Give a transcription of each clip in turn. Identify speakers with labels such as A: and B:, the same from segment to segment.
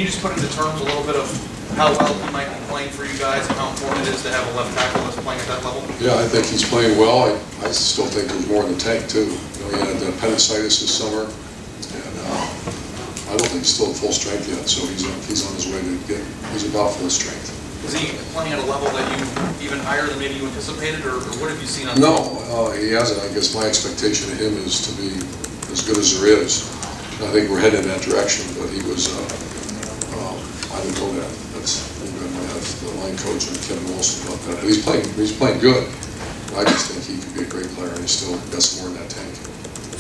A: Can you just put into terms a little bit of how well he might be playing for you guys and how important it is to have a left tackle that's playing at that level?
B: Yeah, I think he's playing well. I still think there's more in the tank, too. He had appendicitis this summer, and I don't think he's still at full strength yet, so he's on his way to he's about full strength.
A: Is he playing at a level that you even higher than maybe you anticipated, or what have you seen on the field?
B: No, he hasn't. I guess my expectation of him is to be as good as there is. I think we're headed in that direction, but he was, I didn't know that. I'm going to have the line coach and Kevin Wilson about that. But he's playing good. I just think he could be a great player, and he's still got some more in that tank.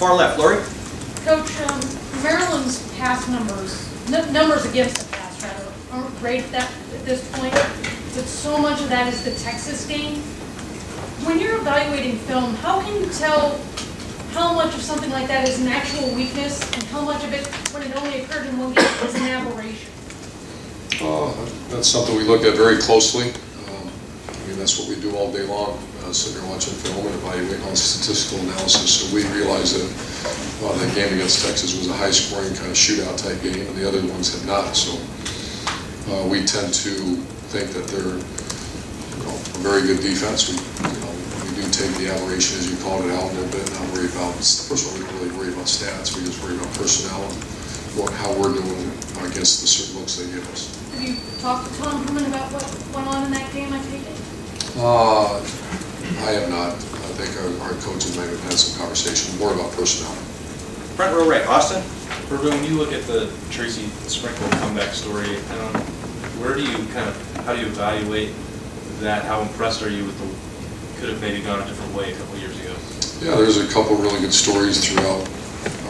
C: Far left, Lori.
D: Coach, Maryland's pass numbers against the pass, rather, aren't great at this point, but so much of that is the Texas game. When you're evaluating film, how can you tell how much of something like that is an actual weakness and how much of it, when it only occurred in one game, is an aberration?
B: That's something we look at very closely. I mean, that's what we do all day long, sitting here watching film and evaluating on statistical analysis. So we realize that that game against Texas was a high-scoring kind of shootout-type game, and the other ones have not. So we tend to think that they're a very good defense. We do take the aberration, as you called it, out a little bit, not worry about, first of all, we don't really worry about stats. We just worry about personnel and how we're doing against the certain looks they give us.
D: Have you talked to Tom Herman about what went on in that game, I take it?
B: I have not. I think our coaches might have had some conversation more about personnel.
C: Front row right, Austin.
E: Ruben, when you look at the Tracy Sprinkle comeback story, how do you evaluate that? How impressed are you with could have maybe gone a different way a couple of years ago?
B: Yeah, there's a couple really good stories throughout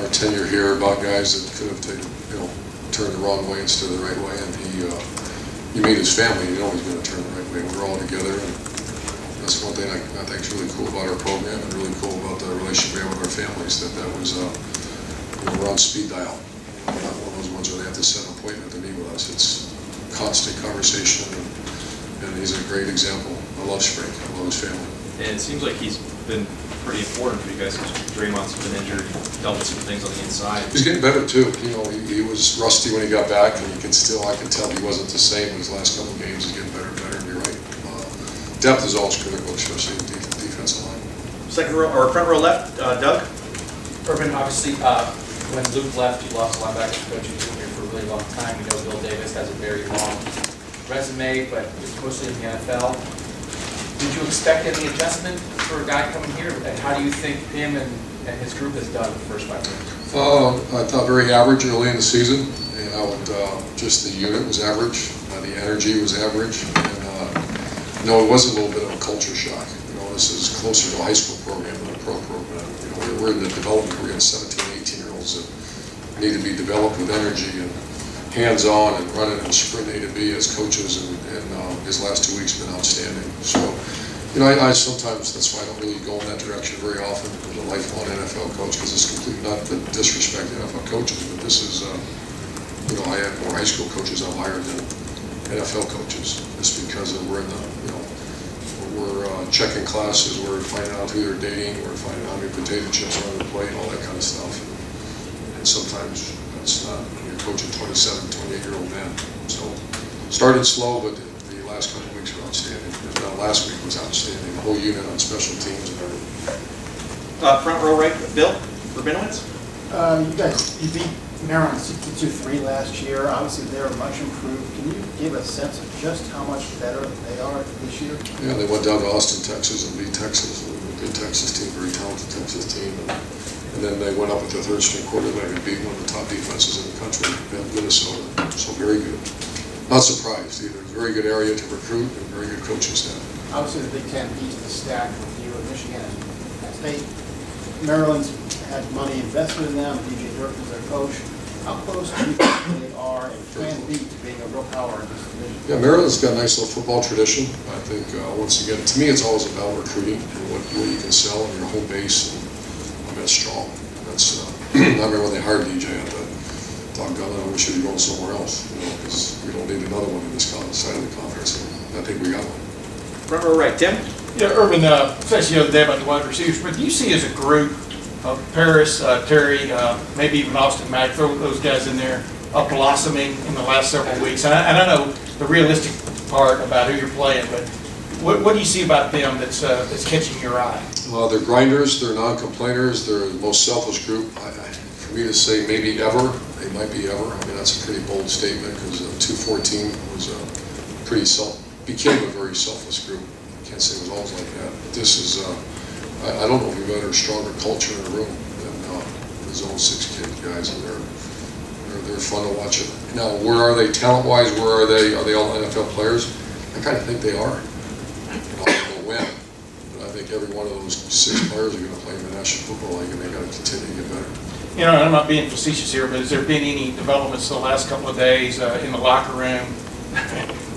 B: our tenure here about guys that could have turned the wrong way instead of the right way, and he made his family. You know he's going to turn the right way. We're all together, and that's one thing I think is really cool about our program and really cool about the relationship we have with our families. That was we're on speed dial. We're not one of those ones where they have to set an appointment to meet with us. It's constant conversation, and he's a great example. I love Sprink. I love his family.
E: And it seems like he's been pretty important for you guys because Draymond's been injured, dealt with some things on the inside.
B: He's getting better too. He was rusty when he got back, and I could tell he wasn't the same in his last couple of games. He's getting better and better, and you're right. Depth is always critical, especially in the defensive line.
C: Second row, or front row left, Doug.
F: Urban, obviously, when Luke left, you lost linebackers coach. He's been here for a really long time. We know Bill Davis has a very long resume, but it's mostly in the NFL. Did you expect any adjustment for a guy coming here? And how do you think him and his group has done the first 5 years?
B: I thought very average early in the season. Just the unit was average. The energy was average. And it was a little bit of a culture shock. This is closer to a high school program than a pro program. We're in the development. We're getting 17, 18-year-olds that need to be developed with energy and hands-on and running and sprinting A to B as coaches, and his last 2 weeks have been outstanding. So, I sometimes, that's why I don't really go in that direction very often as a lifelong NFL coach, because it's completely not to disrespect the NFL coaches, but this is, I have more high school coaches I've hired than NFL coaches, just because we're in the, we're checking classes, we're finding out who they're dating, we're finding out how many potato chips are on the plate, all that kind of stuff. And sometimes that's not, you're coaching 27, 28-year-old men. So started slow, but the last couple of weeks were outstanding. Last week was outstanding. The whole unit on special teams and everything.
C: Front row right, Bill Rabinowitz.
G: You beat Maryland 62-3 last year. Obviously, they're much improved. Can you give a sense of just how much better they are this year?
B: Yeah, they went down to Austin, Texas, and beat Texas. A good Texas team, very talented Texas team. And then they went up with their third-string quarterback and beat one of the top defenses in the country, Minnesota. So very good. Not surprised either. Very good area to recruit and very good coaching staff.
G: Obviously, the Big Ten beats the stack with you and Michigan and Penn State. Maryland's had money invested in them. DJ Durkin's their coach. How close do you think they are and can be to being a real power in this division?
B: Yeah, Maryland's got a nice little football tradition. I think, once again, to me, it's always about recruiting and what you can sell in your home base. And that's strong. That's I remember when they hired DJ, I thought, God, I wish he'd gone somewhere else, because we don't need another one in this side of the conference. I think we got one.
C: Front row right, Tim.
H: Yeah, Urban, especially the other day about the wide receivers, but do you see as a group of Paris, Terry, maybe even Austin Mack, throw those guys in there, a blossoming in the last several weeks? And I know the realistic part about who you're playing, but what do you see about them that's catching your eye?
B: Well, they're grinders, they're non-complainers, they're the most selfless group. For me to say maybe ever, they might be ever. I mean, that's a pretty bold statement because 214 was became a very selfless group. I can't say it was always like that. But this is, I don't know if we've ever stronger culture in a room than the Zone 6 guys, and they're fun to watch. Now, where are they talent-wise? Where are they? Are they all NFL players? I kind of think they are. I don't know when, but I think every one of those 6 players are going to play in the National Football League, and they got to continue to get better.
H: You know, and I'm not being facetious here, but has there been any developments the last couple of days in the locker room?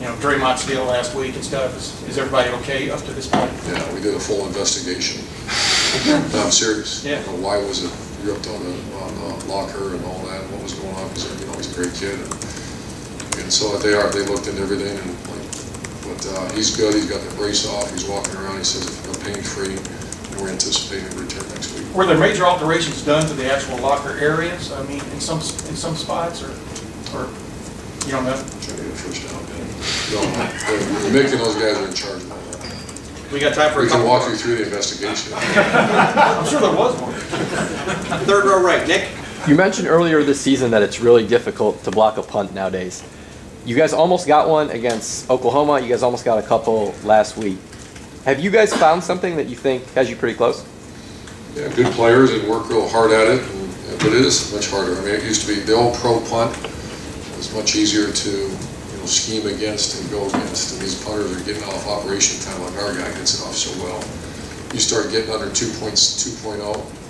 H: You know, Draymond's deal last week and stuff. Is everybody okay up to this point?
B: Yeah, we did a full investigation. No, I'm serious.
H: Yeah.
B: You know, why was it ripped on the locker and all that? What was going on? Because he's a great kid, and so they looked into everything, but he's good. He's got the brace off. He's walking around. He says it's pain-free, and we're anticipating a return next week.
H: Were there major alterations done to the actual locker areas? I mean, in some spots, or you don't know?
B: Trying to get a first down, man. No, Mick and those guys are in charge of all that.
C: We got time for a
B: We can
C: couple
B: walk
C: more.
B: you through the investigation.
H: I'm sure there was one.
C: Third row right, Nick.
I: You mentioned earlier this season that it's really difficult to block a punt nowadays. You guys almost got one against Oklahoma. You guys almost got a couple last week. Have you guys found something that you think has you pretty close?
B: Yeah, good players and work real hard at it, but it is much harder. I mean, it used to be the old pro punt was much easier to scheme against and go against, and these punters are getting off operation time like our guy gets it off so well. You start getting under 2.0,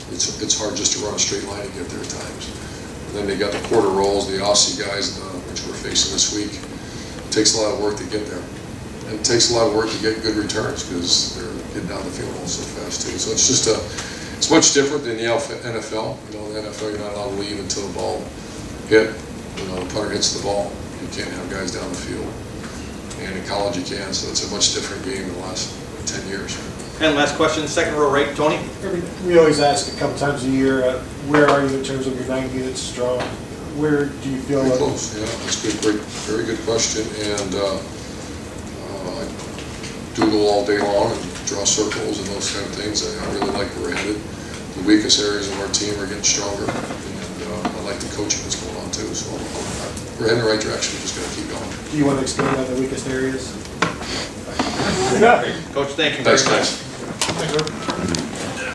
B: it's hard just to run a straight line and get there at times. And then they got the quarter rolls, the Aussie guys, which we're facing this week. It takes a lot of work to get there. And it takes a lot of work to get good returns because they're getting down the field all so fast too. So it's just it's much different than the NFL. You know, in the NFL you're not allowed to leave until the ball hit. You know, the punter hits the ball. You can't have guys down the field. And in college you can, so it's a much different game in the last 10 years.
C: And last question, second row right, Tony.
J: We always ask a couple times a year, where are you in terms of your 9 units strong? Where do you feel?
B: Pretty close, yeah, that's good, very good question. And I doodle all day long and draw circles and those kind of things. I really like where we're headed. The weakest areas of our team are getting stronger, and I like the coaching that's going on too. So we're heading in the right direction. We're just going to keep going.
J: Do you want to expand on the weakest areas?
C: Coach, thank you very
B: Thanks,
C: much.
B: guys.
H: Thanks, sir.